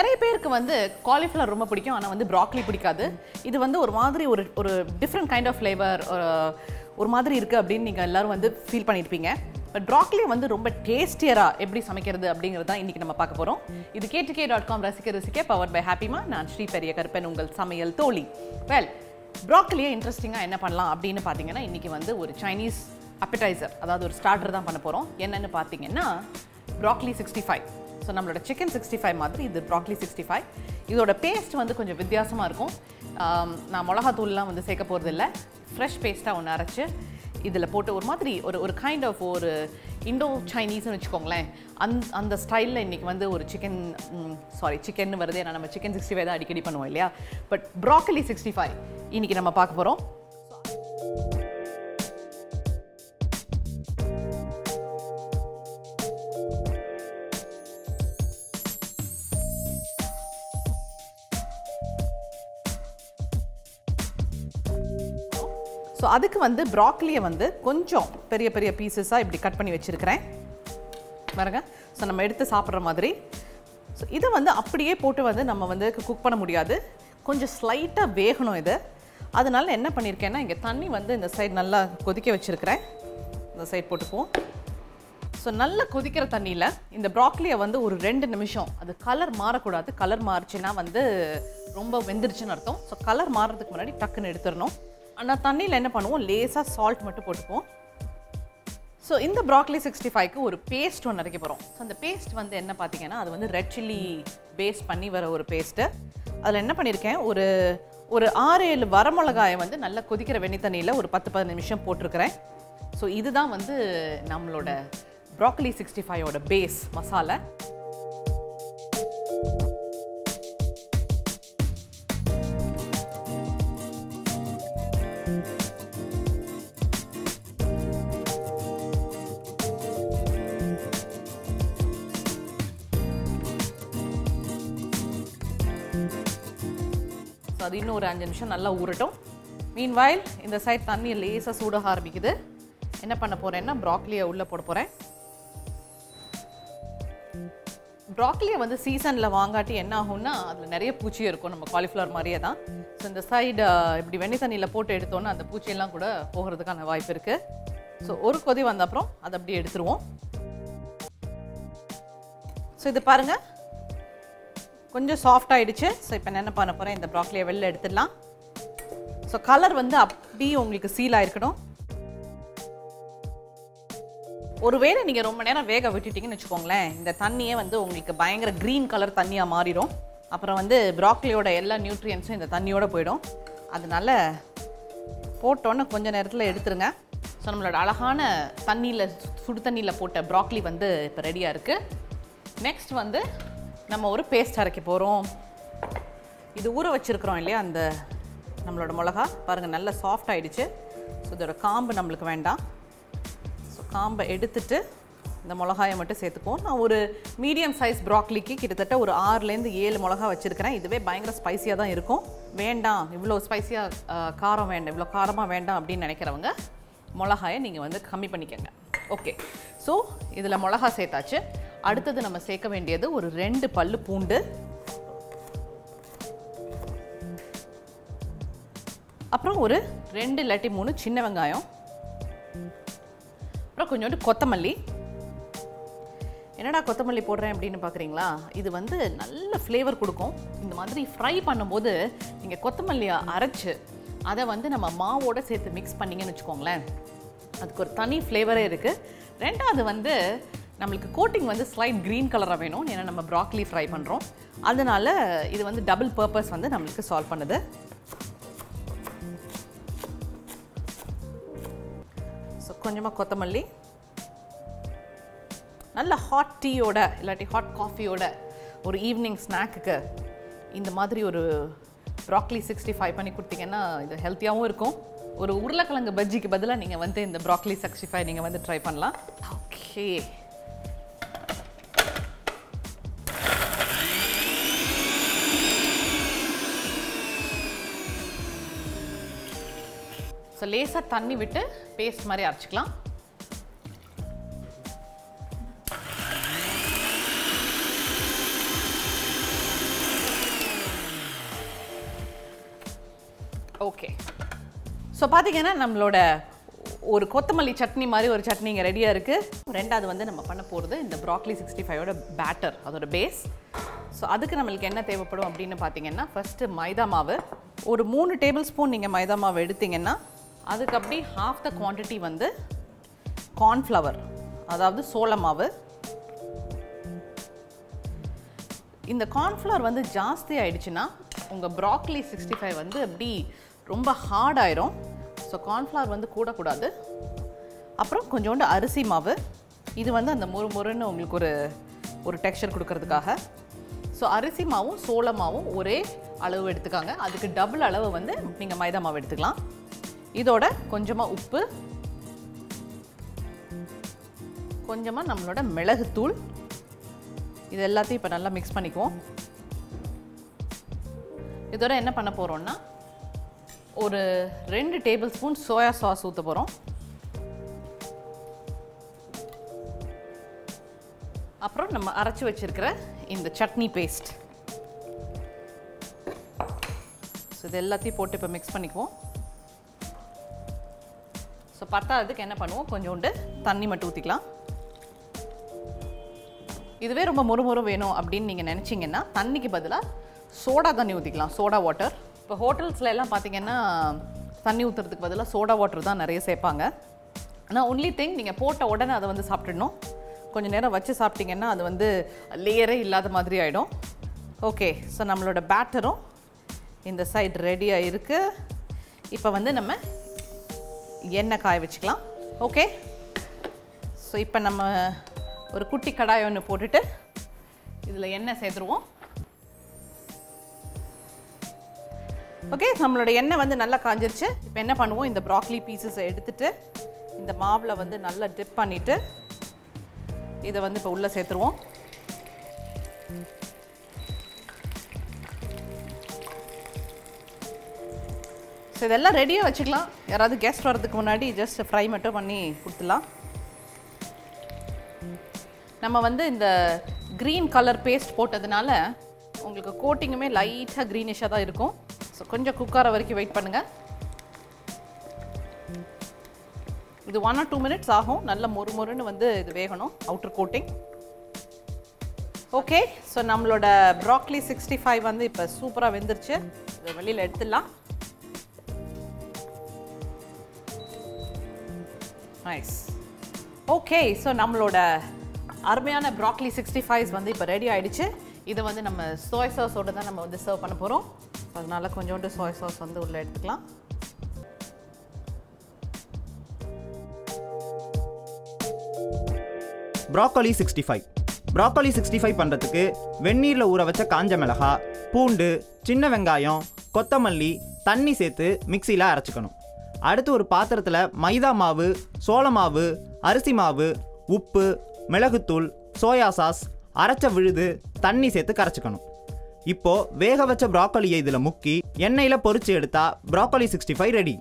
நிறைய பேருக்கு வந்து காலிஃப்ளவர் ரொம்ப பிடிக்கும், ஆனால் வந்து ப்ராக்கலி பிடிக்காது. இது வந்து ஒரு மாதிரி ஒரு டிஃப்ரெண்ட் கைண்ட் ஆஃப் ஃப்ளேவர் ஒரு மாதிரி இருக்குது அப்படின்னு நீங்கள் எல்லோரும் வந்து ஃபீல் பண்ணியிருப்பீங்க. பட் ப்ராக்கலி வந்து ரொம்ப டேஸ்டியராக எப்படி சமைக்கிறது அப்படிங்கிறது தான் இன்றைக்கி நம்ம பார்க்க போகிறோம். இது KTK.com ரசிக்க பவர்ட் பை ஹாப்பிமா. நான் ஸ்ரீ பெரிய கருப்பன், உங்கள் சமையல் தோழி. ப்ராக்கலியை இன்ட்ரெஸ்டிங்காக என்ன பண்ணலாம் அப்படின்னு பார்த்தீங்கன்னா, இன்றைக்கி வந்து ஒரு சைனீஸ் appetizer, அதாவது ஒரு ஸ்டார்டர் தான் பண்ண போகிறோம். என்னென்னு பார்த்தீங்கன்னா ப்ராக்கலி 65. ஸோ நம்மளோட சிக்கன் 65 மாதிரி இது ப்ராக்கலி 65. இதோட பேஸ்ட் வந்து கொஞ்சம் வித்தியாசமாக இருக்கும். நான் மிளகாத்தூள்லாம் வந்து சேர்க்க போகிறது இல்லை. ஃப்ரெஷ் பேஸ்ட்டாக ஒன்று அரைச்சி இதில் போட்டு ஒரு மாதிரி ஒரு கைண்ட் ஆஃப் ஒரு இண்டோ சைனீஸ்னு வச்சுக்கோங்களேன். அந்த ஸ்டைலில் இன்றைக்கி வந்து ஒரு சிக்கன் வருது. ஏன்னா நம்ம சிக்கன் 65 தான் அடிக்கடி பண்ணுவோம் இல்லையா. பட் ப்ராக்கலி 65 இன்றைக்கி நம்ம பார்க்க போகிறோம். ஸோ அதுக்கு வந்து ப்ராக்கலியை வந்து கொஞ்சம் பெரிய பெரிய பீசஸாக இப்படி கட் பண்ணி வச்சுருக்கிறேன் பாருங்க. ஸோ நம்ம எடுத்து சாப்பிட்ற மாதிரி. ஸோ இதை வந்து அப்படியே போட்டு வந்து நம்ம வந்து குக் பண்ண முடியாது, கொஞ்சம் ஸ்லைட்டாக வேகணும் இது. அதனால என்ன பண்ணியிருக்கேன்னா, இங்கே தண்ணி வந்து இந்த சைடு நல்லா கொதிக்க வச்சுருக்கிறேன். இந்த சைடு போட்டுக்குவோம். ஸோ நல்லா கொதிக்கிற தண்ணியில் இந்த ப்ராக்கலியை வந்து ஒரு 2 நிமிஷம், அது கலர் மாறக்கூடாது. கலர் மாறிச்சுன்னா வந்து ரொம்ப வெந்துருச்சுன்னு அர்த்தம். ஸோ கலர் மாறுறதுக்கு முன்னாடி டக்குன்னு எடுத்துடணும். ஆனால் தண்ணியில் என்ன பண்ணுவோம், லேசாக சால்ட் மட்டும் போட்டுப்போம். ஸோ இந்த ப்ராக்கலி 65க்கு ஒரு பேஸ்ட் ஒன்று அரைக்க போகிறோம். ஸோ அந்த பேஸ்ட் வந்து என்ன பார்த்தீங்கன்னா, அது வந்து ரெட் சில்லி பேஸ்ட் பண்ணி வர ஒரு பேஸ்ட்டு. அதில் என்ன பண்ணியிருக்கேன், ஒரு 6-7 வரமிளகாயை வந்து நல்லா கொதிக்கிற வெண்ணி தண்ணியில் ஒரு 10-15 நிமிஷம் போட்டிருக்கிறேன். ஸோ இதுதான் வந்து நம்மளோட ப்ராக்கலி 65ஓட பேஸ் மசாலா. அது இன்னும் ஒரு 5 நிமிஷம் நல்லா ஊறட்டும். மீன்வைல் இந்த சைட் தண்ணி லேசாக சூடாக ஆரம்பிக்குது. என்ன பண்ண போகிறேன்னா, ப்ராக்கலியை உள்ளே போட போகிறேன். ப்ராக்கலியை வந்து சீசனில் வாங்காட்டி என்ன ஆகும்னா, அதில் நிறைய பூச்சி இருக்கும், நம்ம காலிஃப்ளவர் மாதிரியே தான். ஸோ இந்த சைடு இப்படி வெண்ணி தண்ணியில் போட்டு எடுத்தோன்னா அந்த பூச்சியெல்லாம் கூட போகிறதுக்கான வாய்ப்பு இருக்குது. ஸோ ஒரு கொதி வந்த அப்புறம் அதை அப்படியே எடுத்துருவோம். ஸோ இது பாருங்கள், கொஞ்சம் சாஃப்ட் ஆகிடுச்சு. ஸோ இப்போ என்ன பண்ண போகிறேன், இந்த ப்ராக்கலியை வெளில எடுத்துடலாம். ஸோ கலர் வந்து அப்படியே உங்களுக்கு சீல் ஆகிருக்கணும். ஒருவேளை நீங்கள் ரொம்ப நேரம் வேக விட்டுட்டிங்கன்னு வச்சுக்கோங்களேன், இந்த தண்ணியே வந்து உங்களுக்கு பயங்கர க்ரீன் கலர் தண்ணியாக மாறிடும். அப்புறம் வந்து ப்ராக்கலியோட எல்லா நியூட்ரியன்ஸும் இந்த தண்ணியோடு போயிடும். அதனால போட்டோன்னு கொஞ்சம் நேரத்தில் எடுத்துருங்க. ஸோ நம்மளோட அழகான தண்ணியில், சுடு தண்ணியில் போட்ட ப்ராக்கலி வந்து இப்போ ரெடியாக இருக்குது. நெக்ஸ்ட் வந்து நம்ம ஒரு பேஸ்ட் அரைக்க போகிறோம். இது ஊற வச்சுருக்குறோம் இல்லையா, அந்த நம்மளோட மிளகா பாருங்கள் நல்லா சாஃப்ட் ஆகிடுச்சு. ஸோ இதோட காம்பு நம்மளுக்கு வேண்டாம். ஸோ காம்பை எடுத்துட்டு இந்த மிளகாயை மட்டும் சேர்த்துக்குவோம். நான் ஒரு மீடியம் சைஸ் ப்ராக்கலிக்கு கிட்டத்தட்ட ஒரு 6லேருந்து 7 மிளகா வச்சுருக்கிறேன். இதுவே பயங்கர ஸ்பைஸியாக தான் இருக்கும். வேண்டாம், இவ்வளோ ஸ்பைஸியாக காரம் வேண்டாம், இவ்வளோ காரமாக வேண்டாம் அப்படின்னு நினைக்கிறவங்க மிளகாயை நீங்கள் வந்து கம்மி பண்ணிக்கோங்க. ஓகே, ஸோ இதில் மிளகா சேர்த்தாச்சு. அடுத்தது நம்ம சேர்க்க வேண்டியது ஒரு 2 பல்லு பூண்டு, அப்புறம் ஒரு 2 இல்லாட்டி 3 சின்ன வெங்காயம், அப்புறம் கொஞ்சோண்டு கொத்தமல்லி. என்னடா கொத்தமல்லி போடுறேன் அப்படின்னு பார்க்குறீங்களா, இது வந்து நல்ல ஃப்ளேவர் கொடுக்கும். இந்த மாதிரி ஃப்ரை பண்ணும்போது நீங்கள் கொத்தமல்லியை அரைச்சி அதை வந்து நம்ம மாவோடு சேர்த்து மிக்ஸ் பண்ணிங்கன்னு வச்சுக்கோங்களேன், அதுக்கு ஒரு தனி ஃப்ளேவரே இருக்குது. ரெண்டாவது வந்து நம்மளுக்கு கோட்டிங் வந்து ஸ்லைட் க்ரீன் கலராக வேணும், ஏன்னா நம்ம ப்ராக்கலி ஃப்ரை பண்ணுறோம். அதனால இது வந்து டபுள் பர்பஸ் வந்து நம்மளுக்கு சால்வ் பண்ணுது. ஸோ கொஞ்சமாக கொத்தமல்லி, நல்ல ஹாட் டீயோட இல்லாட்டி ஹாட் காஃபியோட ஒரு ஈவினிங் ஸ்நாக்குக்கு இந்த மாதிரி ஒரு ப்ராக்கலி 65 பண்ணி கொடுத்தீங்கன்னா இது ஹெல்த்தியாகவும் இருக்கும். ஒரு உருளைக்கிழங்கு பஜ்ஜிக்கு பதிலாக நீங்கள் வந்து இந்த ப்ராக்கலி 65 நீங்கள் வந்து ட்ரை பண்ணலாம். ஓகே, ஸோ லேசாக தண்ணி விட்டு பேஸ்ட் மாதிரி அரைச்சிக்கலாம். ஓகே, ஸோ பார்த்தீங்கன்னா நம்மளோட ஒரு கொத்தமல்லி சட்னி மாதிரி ஒரு சட்னி இங்கே ரெடியாக இருக்குது. ரெண்டாவது வந்து நம்ம பண்ண போகிறது இந்த ப்ராக்லி 65ஓட பேட்டர், அதோட பேஸ். ஸோ அதுக்கு நம்மளுக்கு என்ன தேவைப்படும் அப்படின்னு பார்த்தீங்கன்னா, ஃபஸ்ட்டு மைதா மாவு ஒரு 3 டேபிள் ஸ்பூன் நீங்கள் மைதா மாவு எடுத்திங்கன்னா அதுக்கு அப்படி ஹாஃப் த குவான்டிட்டி வந்து கார்ன்ஃப்ளவர், அதாவது சோள மாவு. இந்த கார்ன்ஃப்ளவர் வந்து ஜாஸ்தி ஆயிடுச்சுன்னா உங்கள் ப்ராக்லி 65 வந்து அப்படி ரொம்ப ஹார்ட் ஆயிரும். ஸோ கார்ன்ஃப்ளவர் வந்து கூடக்கூடாது. அப்புறம் கொஞ்சோண்டு அரிசி மாவு, இது வந்து அந்த முறுமுறுன்னு உங்களுக்கு ஒரு டெக்ஸ்சர் கொடுக்கறதுக்காக. ஸோ அரிசி மாவும் சோள மாவும் ஒரே அளவு எடுத்துக்காங்க. அதுக்கு டபுள் அளவு வந்து நீங்கள் மைதா மாவு எடுத்துக்கலாம். இதோட கொஞ்சமாக உப்பு, கொஞ்சமாக நம்மளோட மிளகுத்தூள், இது எல்லாத்தையும் இப்போ நல்லா மிக்ஸ் பண்ணிக்குவோம். இதோட என்ன பண்ண போகிறோம்னா ஒரு 2 டேபிள் ஸ்பூன் சோயா சாஸ் ஊற்ற போகிறோம். அப்புறம் நம்ம அரைச்சி வச்சிருக்கிற இந்த சட்னி பேஸ்ட், ஸோ இது எல்லாத்தையும் போட்டு இப்போ மிக்ஸ் பண்ணிக்குவோம். ஸோ பத்தாததுக்கு என்ன பண்ணுவோம், கொஞ்சோண்டு தண்ணி மட்டும் ஊற்றிக்கலாம். இதுவே ரொம்ப மொறுமொறு வேணும் அப்படின்னு நீங்கள் நினச்சிங்கன்னா தண்ணிக்கு பதிலாக சோடா தண்ணி ஊற்றிக்கலாம், சோடா வாட்டர். இப்போ ஹோட்டல்ஸில் எல்லாம் பார்த்தீங்கன்னா தண்ணி ஊற்றுறதுக்கு பதிலாக சோடா வாட்டர் தான் நிறைய சேர்ப்பாங்க. ஆனால் ஒன்லி திங், நீங்கள் போட்ட உடனே அதை வந்து சாப்பிட்டுடணும். கொஞ்சம் நேரம் வச்சு சாப்பிட்டிங்கன்னா அது வந்து லேயரே இல்லாத மாதிரி ஆகிடும். ஓகே, ஸோ நம்மளோட பேட்டரும் இந்த சைடு ரெடியாக இருக்குது. இப்போ வந்து நம்ம எண்ணெய் காய வச்சுக்கலாம். ஓகே, ஸோ இப்போ நம்ம ஒரு குட்டி கடாய் ஒன்று போட்டுட்டு இதில் எண்ணெய் சேர்த்துருவோம். ஓகே, நம்மளோட எண்ணெய் வந்து நல்லா காஞ்சிருச்சு. இப்போ என்ன பண்ணுவோம், இந்த ப்ராக்லி பீசஸை எடுத்துட்டு இந்த மாவில் வந்து நல்லா டிப் பண்ணிவிட்டு இதை வந்து இப்போ உள்ளே சேர்த்துருவோம். ஸோ இதெல்லாம் ரெடியாக வச்சுக்கலாம். யாராவது கெஸ்ட் வர்றதுக்கு முன்னாடி ஜஸ்ட் ஃப்ரை மட்டும் பண்ணி கொடுத்துடலாம். நம்ம வந்து இந்த க்ரீன் கலர் பேஸ்ட் போட்டதுனால உங்களுக்கு கோட்டிங்குமே லைட்டாக க்ரீனிஷாக தான் இருக்கும். ஸோ கொஞ்சம் குக்கார வரைக்கும் வெயிட் பண்ணுங்கள். இது 1 or 2 மினிட்ஸ் ஆகும். நல்ல மொறுமொறுன்னு வந்து இது வேகணும், அவுட்டர் கோட்டிங். ஓகே, ஸோ நம்மளோட ப்ராக்லி 65 வந்து இப்போ சூப்பராக வெந்துருச்சு. இதை வெளியில் எடுத்துடலாம். நைஸ். ஓகே, ஸோ நம்மளோட அருமையான ப்ராக்லி 65 வந்து இப்போ ரெடி ஆகிடுச்சு. இதை வந்து நம்ம சோய் சாஸோடு தான் நம்ம வந்து சர்வ் பண்ண போகிறோம். அதனால கொஞ்சோண்டு சோய் சாஸ் வந்து உள்ளே எடுத்துக்கலாம். ப்ராக்கோலி 65. ப்ராக்கோலி 65 பண்ணுறதுக்கு வெந்நீரில் ஊற வச்ச காஞ்ச மிளகா, பூண்டு, சின்ன வெங்காயம், கொத்தமல்லி, தண்ணி சேர்த்து மிக்சியில் அரைச்சிக்கணும். அடுத்து ஒரு பாத்திரத்தில் மைதா மாவு, சோள மாவு, அரிசி மாவு, உப்பு, மிளகுத்தூள், சோயா சாஸ், அரைச்ச விழுது, தண்ணி சேர்த்து கரைச்சிக்கணும். இப்போது வேக வச்ச ப்ராக்கோலியை இதில் முக்கி எண்ணெயில் பொரிச்சு எடுத்தா ப்ராக்கோலி 65 ரெடி.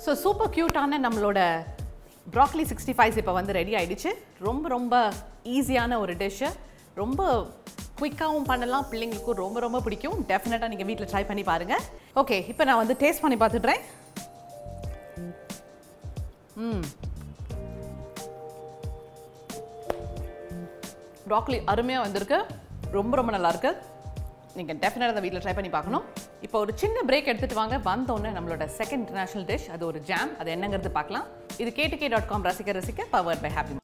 ஸோ சூப்பர் க்யூட்டான நம்மளோட ப்ராக்லி 65 இப்போ வந்து ரெடி ஆகிடுச்சு. ரொம்ப ரொம்ப ஈஸியான ஒரு டிஷ்ஷு, ரொம்ப குயிக்காகவும் பண்ணலாம், பிள்ளைங்களுக்கும் ரொம்ப ரொம்ப பிடிக்கும். டெஃபினட்டாக நீங்கள் வீட்டில் ட்ரை பண்ணி பாருங்கள். ஓகே, இப்போ நான் வந்து டேஸ்ட் பண்ணி பார்த்துட்றேன். ப்ராக்லி அருமையாக வந்திருக்கு, ரொம்ப ரொம்ப நல்லாயிருக்கு. நீங்கள் டெஃபினட்டாக அந்த வீட்டில் ட்ரை பண்ணி பார்க்கணும். இப்போ ஒரு சின்ன பிரேக் எடுத்துகிட்டு வாங்க. வந்தோடனே நம்மளோட செகண்ட் இன்டர்நேஷனல் டிஷ், அது ஒரு ஜாம். அது என்னங்கிறது பார்க்கலாம். இது KTK.com ரசிக்க powered by happy.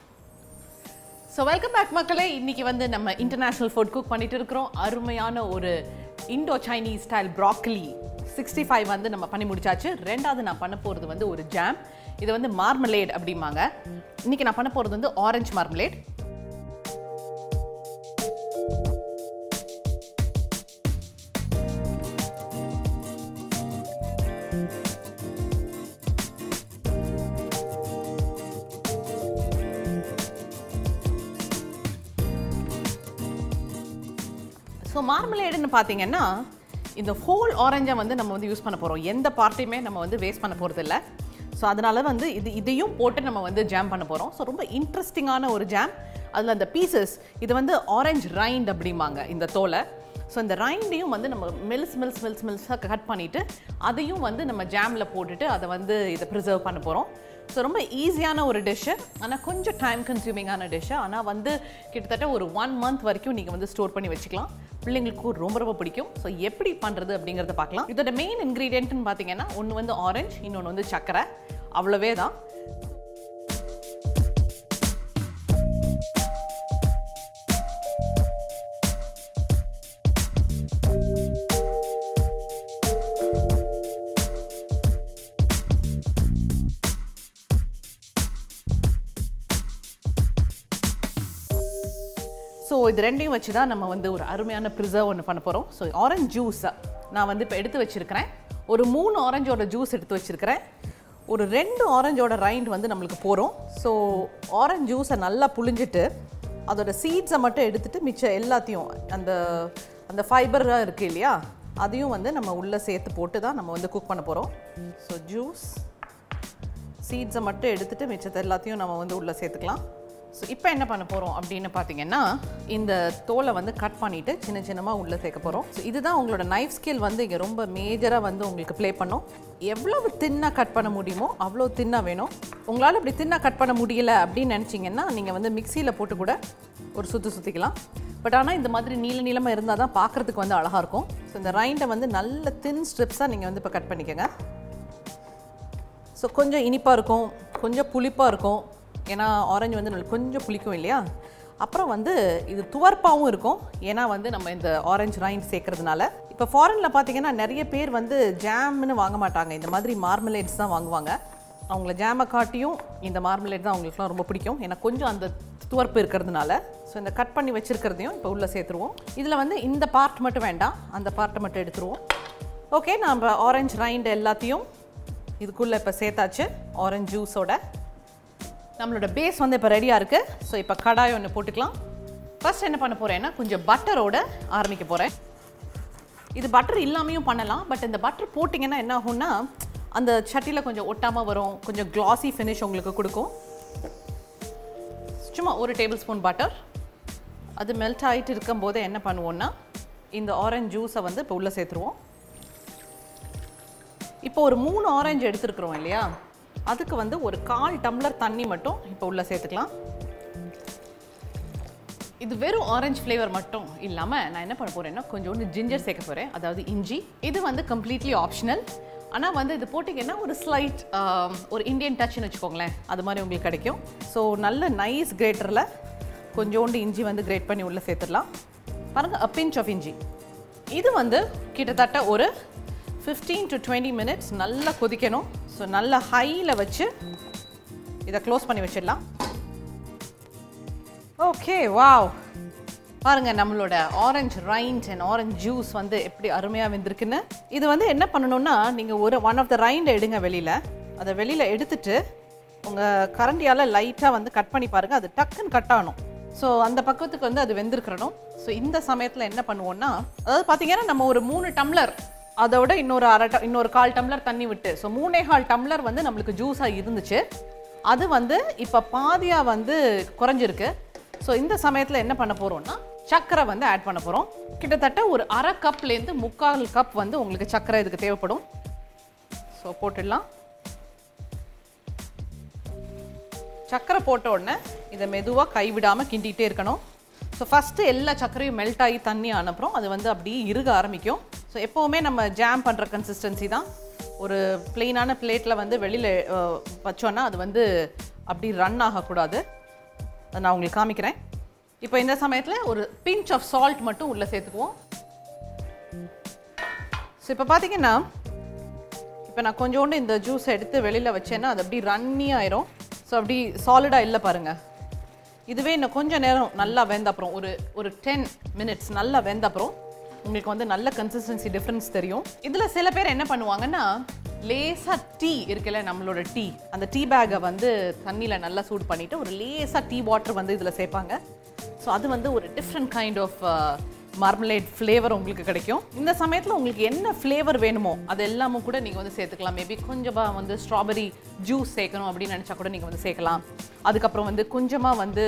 So welcome back மக்களே. இன்றைக்கி வந்து நம்ம இன்டர்நேஷ்னல் ஃபுட் குக் பண்ணிட்டு இருக்கிறோம். அருமையான ஒரு இண்டோ சைனீஸ் ஸ்டைல் ப்ராக்லி 65 வந்து நம்ம பண்ணி முடிச்சாச்சு. ரெண்டாவது நான் பண்ண போகிறது வந்து ஒரு ஜாம். இது வந்து மார்மலேட் அப்படிம்பாங்க. இன்றைக்கி நான் பண்ண போகிறது வந்து ஆரஞ்சு மார்மலேட். ஸோ மார்மலேடுன்னு பார்த்தீங்கன்னா இந்த ஹோல் ஆரஞ்சை வந்து நம்ம வந்து யூஸ் பண்ண போகிறோம். எந்த பார்ட்டையுமே நம்ம வந்து வேஸ்ட் பண்ண போகிறது இல்லை. ஸோ அதனால் வந்து இதையும் போட்டு நம்ம வந்து ஜாம் பண்ண போகிறோம். ஸோ ரொம்ப இன்ட்ரெஸ்டிங்கான ஒரு ஜாம். அதில் அந்த பீசஸ் இது வந்து ஆரஞ்சு ரைண்ட் அப்படிம்பாங்க இந்த தோலை. ஸோ இந்த ரைண்டையும் வந்து நம்ம மெல்ஸாக கட் பண்ணிவிட்டு அதையும் வந்து நம்ம ஜாமில் போட்டுட்டு அதை வந்து இதை ப்ரிசர்வ் பண்ண போகிறோம். ஸோ ரொம்ப ஈஸியான ஒரு டிஷ்ஷு, ஆனால் கொஞ்சம் டைம் கன்சியூமிங்கான டிஷ்ஷு. ஆனால் வந்து கிட்டத்தட்ட ஒரு 1 month வரைக்கும் நீங்கள் வந்து ஸ்டோர் பண்ணி வச்சுக்கலாம். பிள்ளைங்களுக்கு ரொம்ப பிடிக்கும். ஸோ எப்படி பண்ணுறது அப்படிங்கிறத பார்க்கலாம். இதோட மெயின் இன்க்ரீடியன்ட்னு பார்த்தீங்கன்னா ஒன்று வந்து ஆரஞ்சு, இன்னொன்று வந்து சர்க்கரை, அவ்வளவே தான். ஸோ இது ரெண்டையும் வச்சு தான் நம்ம வந்து ஒரு அருமையான ப்ரிசர்வ் ஒன்று பண்ண போகிறோம். ஸோ ஆரஞ்ச் ஜூஸ் நான் வந்து இப்போ எடுத்து வச்சுருக்கிறேன். ஒரு 3 ஆரஞ்சோட ஜூஸ் எடுத்து வச்சுருக்கிறேன். ஒரு 2 ஆரஞ்சோட ரைண்ட் வந்து நம்மளுக்கு போகிறோம். ஸோ ஆரஞ்ச் ஜூஸை நல்லா புழிஞ்சிட்டு அதோட சீட்ஸை மட்டும் எடுத்துகிட்டு மிச்சம் எல்லாத்தையும் அந்த அந்த ஃபைபராக இருக்குது இல்லையா, அதையும் வந்து நம்ம உள்ளே சேர்த்து போட்டு தான் நம்ம வந்து குக் பண்ண போகிறோம். ஸோ ஜூஸ் சீட்ஸை மட்டும் எடுத்துகிட்டு மிச்சத்தை எல்லாத்தையும் நம்ம வந்து உள்ளே சேர்த்துக்கலாம். ஸோ இப்போ என்ன பண்ண போகிறோம் அப்படின்னு பார்த்தீங்கன்னா இந்த தோலை வந்து கட் பண்ணிவிட்டு சின்னமாக உள்ளே சேர்க்க போகிறோம். ஸோ இதுதான் உங்களோட நைஃப் ஸ்கில் வந்து இங்கே ரொம்ப மேஜராக வந்து உங்களுக்கு ப்ளே பண்ணும். எவ்வளவு தின்னாக கட் பண்ண முடியுமோ அவ்வளோ தின்னாக வேணும். உங்களால் இப்படி தின்னாக கட் பண்ண முடியல அப்படின்னு நினச்சிங்கன்னா நீங்கள் வந்து மிக்சியில் போட்டு கூட ஒரு சுற்றிக்கலாம். பட் ஆனால் இந்த மாதிரி நீளமாக இருந்தால் தான் பார்க்குறதுக்கு வந்து அழகாக இருக்கும். ஸோ இந்த ரைண்டை வந்து நல்ல தின் ஸ்ட்ரிப்ஸாக நீங்கள் வந்து இப்போ கட் பண்ணிக்கோங்க. ஸோ கொஞ்சம் இனிப்பாக இருக்கும், கொஞ்சம் புளிப்பாக இருக்கும். ஏன்னா ஆரஞ்சு வந்து கொஞ்சம் புளிக்கும் இல்லையா. அப்புறம் வந்து இது துவர்ப்பாகவும் இருக்கும், ஏன்னா வந்து நம்ம இந்த ஆரஞ்சு ரைண்ட் சேர்க்கறதுனால. இப்போ ஃபாரினில் பார்த்தீங்கன்னா நிறைய பேர் வந்து ஜாம்னு வாங்க மாட்டாங்க, இந்த மாதிரி மார்மலேட்ஸ் தான் வாங்குவாங்க. அவங்கள ஜாமை காட்டியும் இந்த மார்மலேட் தான் அவங்களுக்குலாம் ரொம்ப பிடிக்கும், ஏன்னா கொஞ்சம் அந்த துவர்ப்பு இருக்கிறதுனால. ஸோ இந்த கட் பண்ணி வச்சுருக்கிறதையும் இப்போ உள்ளே சேர்த்துருவோம். இதில் வந்து இந்த பார்ட் மட்டும் வேண்டாம், அந்த பார்ட்டை மட்டும் எடுத்துருவோம். ஓகே, நம்ம ஆரஞ்சு ரைண்ட் எல்லாத்தையும் இதுக்குள்ளே இப்போ சேர்த்தாச்சு. ஆரஞ்சு ஜூஸோட நம்மளோட பேஸ் வந்து இப்போ ரெடியாக இருக்குது. ஸோ இப்போ கடாய் ஒன்று போட்டுக்கலாம். ஃபர்ஸ்ட் என்ன பண்ண போகிறேன்னா கொஞ்சம் பட்டரோட ஆரம்பிக்க போகிறேன். இது பட்டர் இல்லாமையும் பண்ணலாம், பட் இந்த பட்டர் போட்டிங்கன்னா என்ன ஆகும்னா அந்த சட்டியில் கொஞ்சம் ஒட்டாமல் வரும், கொஞ்சம் கிளாஸி ஃபினிஷ் உங்களுக்கு கொடுக்கும். சும்மா 1 டேபிள்ஸ்பூன் பட்டர். அது மெல்ட் ஆகிட்டு இருக்கும்போது என்ன பண்ணுவோன்னா இந்த ஆரஞ்சு ஜூஸை வந்து இப்போ உள்ளே சேர்த்துருவோம். இப்போ ஒரு 3 ஆரஞ்சு எடுத்துருக்குறோம் இல்லையா, அதுக்கு வந்து ஒரு 1/4 டம்ளர் தண்ணி மட்டும் இப்போ உள்ளே சேர்த்துக்கலாம். இது வெறும் ஆரஞ்சு ஃப்ளேவர் மட்டும் இல்லாமல் நான் என்ன பண்ண போகிறேன்னா கொஞ்சோண்டு ஜிஞ்சர் சேர்க்க போகிறேன், அதாவது இஞ்சி. இது வந்து கம்ப்ளீட்லி ஆப்ஷனல். ஆனால் வந்து இது போட்டிங்கன்னா ஒரு ஸ்லைட் ஒரு இந்தியன் டச்னு வச்சுக்கோங்களேன், அது மாதிரி உங்களுக்கு கிடைக்கும். ஸோ நல்ல நைஸ் கிரேட்டரில் கொஞ்சோண்டு இஞ்சி வந்து கிரேட் பண்ணி உள்ளே சேர்த்துடலாம். பாருங்கள், a pinch of இஞ்சி. இது வந்து கிட்டத்தட்ட ஒரு 15 to 20 minutes நல்லா கொதிக்கணும். ஸோ நல்லா ஹையில் வச்சு இதை க்ளோஸ் பண்ணி வச்சிடலாம். ஓகே, வாவ், பாருங்கள் நம்மளோட orange Rind and orange juice வந்து எப்படி அருமையாக வெந்திருக்குன்னு. இது வந்து என்ன பண்ணணும்னா நீங்கள் ஒன் ஆஃப் த ரைண்டை எடுங்க வெளியில். அதை வெளியில் எடுத்துட்டு உங்கள் கரண்டியால் லைட்டாக வந்து கட் பண்ணி பாருங்கள், அது டக்குன்னு கட் ஆகணும். ஸோ அந்த பக்கத்துக்கு வந்து அது வெந்திருக்கணும். ஸோ இந்த சமயத்தில் என்ன பண்ணுவோன்னா, அதாவது பார்த்தீங்கன்னா நம்ம ஒரு 3 டம்ளர் அதோட இன்னொரு 1/4 டம்ளர் தண்ணி விட்டு, ஸோ 3/4 டம்ளர் வந்து நம்மளுக்கு ஜூஸாக இருந்துச்சு. அது வந்து இப்போ பாதியாக வந்து குறைஞ்சிருக்கு. ஸோ இந்த சமயத்தில் என்ன பண்ண போகிறோம்னா சர்க்கரை வந்து ஆட் பண்ண போகிறோம். கிட்டத்தட்ட ஒரு 1/2 கப்லேருந்து 3/4 கப் வந்து உங்களுக்கு சர்க்கரை இதுக்கு தேவைப்படும். ஸோ போட்டுடலாம். சர்க்கரை போட்ட உடனே இதை மெதுவாக கைவிடாமல் கிண்டிகிட்டே இருக்கணும். ஸோ ஃபஸ்ட்டு எல்லா சர்க்கரையும் மெல்ட் ஆகி தண்ணி அனுப்புகிறோம், அது வந்து அப்படியே இறுக ஆரம்பிக்கும். ஸோ எப்போவுமே நம்ம ஜாம் பண்ணுற கன்சிஸ்டன்சி தான். ஒரு பிளெயினான பிளேட்டில் வந்து வெளியில் வச்சோன்னா அது வந்து அப்படி ரன் ஆகக்கூடாது. அதை நான் உங்களுக்கு காமிக்கிறேன். இப்போ இந்த சமயத்தில் ஒரு பிஞ்ச் ஆஃப் சால்ட் மட்டும் உள்ளே சேர்த்துக்குவோம். ஸோ இப்போ பார்த்தீங்கன்னா இப்போ நான் கொஞ்சோண்டு இந்த ஜூஸை எடுத்து வெளியில் வச்சேன்னா அது அப்படி ரன்னி ஆயிரும். ஸோ அப்படி சாலிடாக இல்லை பாருங்கள். இதுவே இன்னும் கொஞ்சம் நேரம் நல்லா வெந்த அப்புறம் ஒரு 10 minutes நல்லா வெந்த அப்புறம் உங்களுக்கு வந்து நல்ல கன்சிஸ்டன்சி டிஃப்ரென்ஸ் தெரியும். இதில் சில பேர் என்ன பண்ணுவாங்கன்னா லேசாக டீ இருக்குல்ல, நம்மளோட டீ, அந்த டீ பேக்கை வந்து தண்ணியில் நல்லா சூடு பண்ணிவிட்டு ஒரு லேசாக டீ வாட்டர் வந்து இதில் சேர்ப்பாங்க. ஸோ அது வந்து ஒரு different kind of marmalade flavour உங்களுக்கு கிடைக்கும். இந்த சமயத்தில் உங்களுக்கு என்ன ஃப்ளேவர் வேணுமோ அது எல்லாமும் கூட நீங்கள் வந்து சேர்த்துக்கலாம். மேபி கொஞ்சமாக வந்து ஸ்ட்ராபெரி ஜூஸ் சேர்க்கணும் அப்படின்னு நினச்சா கூட நீங்கள் வந்து சேர்க்கலாம். அதுக்கப்புறம் வந்து கொஞ்சமாக வந்து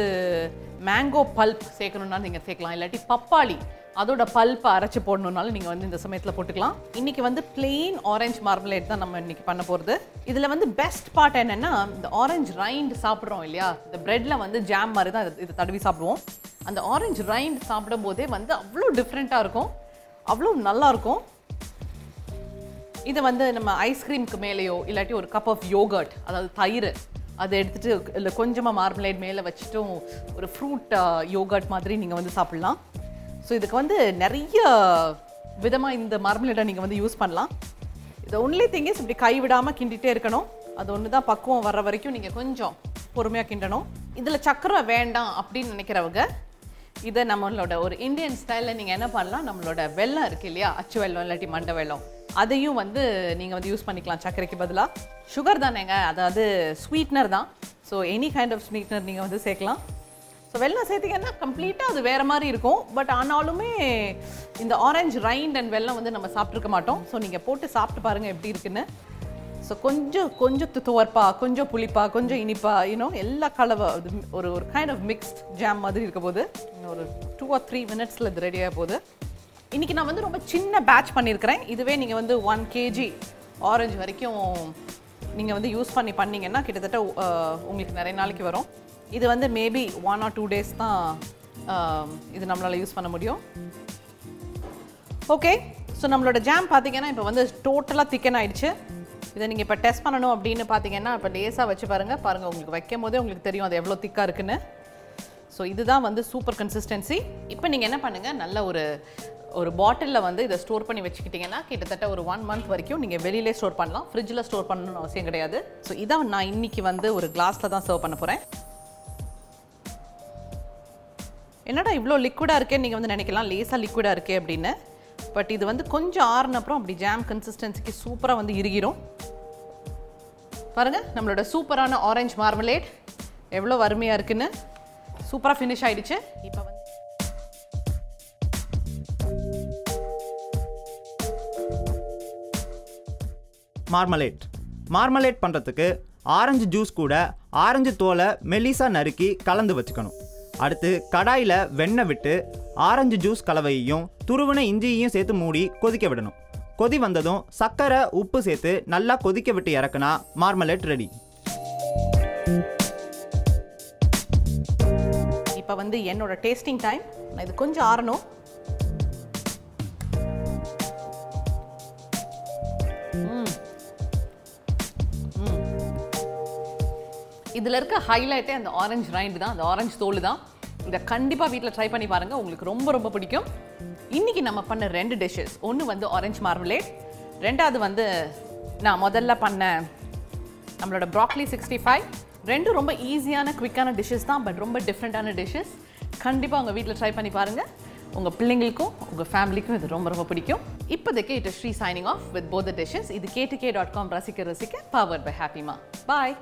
மேங்கோ பல்ப் சேர்க்கணுன்னா நீங்கள் சேர்க்கலாம். இல்லாட்டி பப்பாளி அதோட பல்ப்பை அரைச்சி போடணுன்னாலும் நீங்கள் வந்து இந்த சமயத்தில் போட்டுக்கலாம். இன்றைக்கி வந்து பிளெயின் ஆரஞ்சு மார்மலேட் தான் நம்ம இன்றைக்கி பண்ண போகிறது. இதில் வந்து பெஸ்ட் பார்ட் என்னென்னா இந்த ஆரஞ்சு ரைண்ட் சாப்பிட்றோம் இல்லையா, இந்த ப்ரெட்டில் வந்து ஜாம் மாதிரி தான் இது தடவி சாப்பிடுவோம். அந்த ஆரஞ்சு ரைண்ட் சாப்பிடும் போதே வந்து அவ்வளோ டிஃப்ரெண்ட்டாக இருக்கும், அவ்வளோ நல்லாயிருக்கும். இதை வந்து நம்ம ஐஸ்கிரீமுக்கு மேலேயோ இல்லாட்டி ஒரு கப் ஆஃப் யோகர்ட், அதாவது தயிர் அதை எடுத்துகிட்டு இல்லை கொஞ்சமாக மார்மலேட் மேலே வச்சுட்டும் ஒரு ஃப்ரூட் யோகர்ட் மாதிரி நீங்கள் வந்து சாப்பிட்லாம். ஸோ இதுக்கு வந்து நிறைய விதமாக இந்த மார்மலேட்டை நீங்கள் வந்து யூஸ் பண்ணலாம். இது ஒன்லி திங் இஸ் இப்படி கைவிடாமல் கிண்டிகிட்டே இருக்கணும். அது ஒன்று தான் பக்குவம் வர்ற வரைக்கும் நீங்கள் கொஞ்சம் பொறுமையாக கிண்டணும். இதில் சக்கரை வேண்டாம் அப்படின்னு நினைக்கிறவங்க இதை நம்மளோட ஒரு இந்தியன் ஸ்டைலில் நீங்கள் என்ன பண்ணலாம், நம்மளோட வெல்லம் இருக்குது இல்லையா, அச்சு வெல்லம் இல்லாட்டி மண்டை வெல்லம், அதையும் வந்து நீங்கள் வந்து யூஸ் பண்ணிக்கலாம். சர்க்கரைக்கு பதிலாக சுகர் தானேங்க, அதாவது ஸ்வீட்னர் தான். So any kind of sweetener நீங்கள் வந்து சேர்க்கலாம். ஸோ வெல்லம் சேர்த்திங்கன்னா கம்ப்ளீட்டாக அது வேறு மாதிரி இருக்கும். பட் ஆனாலுமே இந்த ஆரஞ்சு ரைண்ட் அண்ட் வெல்லம் வந்து நம்ம சாப்பிட்ருக்க மாட்டோம். ஸோ நீங்கள் போட்டு சாப்பிட்டு பாருங்கள் எப்படி இருக்குன்னு. ஸோ கொஞ்சம் துவர்ப்பா, கொஞ்சம் புளிப்பா, கொஞ்சம் இனிப்பா, எல்லா கலவை ஒரு கைண்ட் ஆஃப் மிக்ஸ்ட் ஜாம் மாதிரி இருக்க போது. ஒரு 2 or 3 minutesல இது ரெடியாக போகுது. இன்றைக்கி நான் வந்து ரொம்ப சின்ன பேட்ச் பண்ணியிருக்கிறேன். இதுவே நீங்கள் வந்து 1 kg ஆரஞ்சு வரைக்கும் நீங்கள் வந்து யூஸ் பண்ணிங்கன்னா கிட்டத்தட்ட உங்களுக்கு நிறைய நாளைக்கு வரும். இது வந்து மேபி 1 or 2 days தான் இது நம்மளால் யூஸ் பண்ண முடியும். ஓகே, ஸோ நம்மளோட ஜாம் பார்த்தீங்கன்னா இப்போ வந்து டோட்டலாக திக்கன் ஆகிடுச்சு. இதை நீங்கள் இப்போ டெஸ்ட் பண்ணணும் அப்படின்னு பார்த்தீங்கன்னா இப்போ லேஸாக வச்சு பாருங்கள் உங்களுக்கு வைக்கும் போதே உங்களுக்கு தெரியும் அது எவ்வளோ திக்காக இருக்குன்னு. ஸோ இதுதான் வந்து சூப்பர் கன்சிஸ்டன்சி. இப்போ நீங்கள் என்ன பண்ணுங்கள், நல்ல ஒரு பாட்டிலில் வந்து இதை ஸ்டோர் பண்ணி வச்சுக்கிட்டிங்கன்னா கிட்டத்தட்ட ஒரு 1 month வரைக்கும் நீங்கள் வெளியிலே ஸ்டோர் பண்ணலாம். ஃப்ரிட்ஜில் ஸ்டோர் பண்ணணும்னு அவசியம் கிடையாது. ஸோ இதான் நான் இன்றைக்கி வந்து ஒரு கிளாஸில் தான் சர்வ் பண்ண போகிறேன். என்னடா இவ்வளோ லிக்விடாக இருக்கேன்னு நீங்கள் வந்து நினைக்கலாம், லேசாக லிக்விடாக இருக்கே அப்படின்னு. பட் இது வந்து கொஞ்சம் ஆறுன அப்புறம் அப்படி ஜாம் கன்சிஸ்டன்சிக்கு சூப்பராக வந்து இறுகிரும். பாருங்கள் நம்மளோட சூப்பரான ஆரஞ்சு மார்மலேட் எவ்வளோ அருமையாக இருக்குன்னு சூப்பராக ஃபினிஷ் ஆகிடுச்சு. இப்போ வந்து மார்மலேட் பண்ணுறதுக்கு ஆரஞ்சு ஜூஸ் கூட ஆரஞ்சு தோலை மெல்லிசா நறுக்கி கலந்து வச்சுக்கணும். அடுத்து கடாயில் வெண்ணெய் விட்டு ஆரஞ்சு ஜூஸ் கலவையையும் துருவின இஞ்சியையும் சேர்த்து மூடி கொதிக்க விடணும். கொதி வந்ததும் சர்க்கரை உப்பு சேர்த்து நல்லா கொதிக்க விட்டு இறக்குனா மார்மலேட் ரெடி. இப்போ வந்து என்னோட டேஸ்டிங் டைம். நான் இது கொஞ்சம் ஆறணும். இதில் இருக்க ஹைலைட்டே அந்த ஆரஞ்சு ரைண்டு தான், அந்த ஆரஞ்சு தோல் தான். இதை கண்டிப்பாக வீட்டில் ட்ரை பண்ணி பாருங்கள், உங்களுக்கு ரொம்ப ரொம்ப பிடிக்கும். இன்றைக்கி நம்ம பண்ண 2 டிஷ்ஷஸ், ஒன்று வந்து ஆரஞ்சு மார்மலேட், ரெண்டாவது வந்து நான் முதல்ல பண்ண நம்மளோட ப்ராக்கலி 65. ரெண்டும் ரொம்ப ஈஸியான குவிக்கான டிஷ்ஷஸ் தான், பட் ரொம்ப டிஃப்ரெண்ட்டான டிஷ்ஷஸ். கண்டிப்பாக உங்கள் வீட்டில் ட்ரை பண்ணி பாருங்கள். உங்கள் பிள்ளைங்களுக்கும் உங்கள் ஃபேமிலிக்கும் இது ரொம்ப ரொம்ப பிடிக்கும். இப்போதைக்கு it is Shri signing off with both the dishes. இது k2k.com ரசிக்க பவர்ட் பை ஹாப்பிமா. பாய்.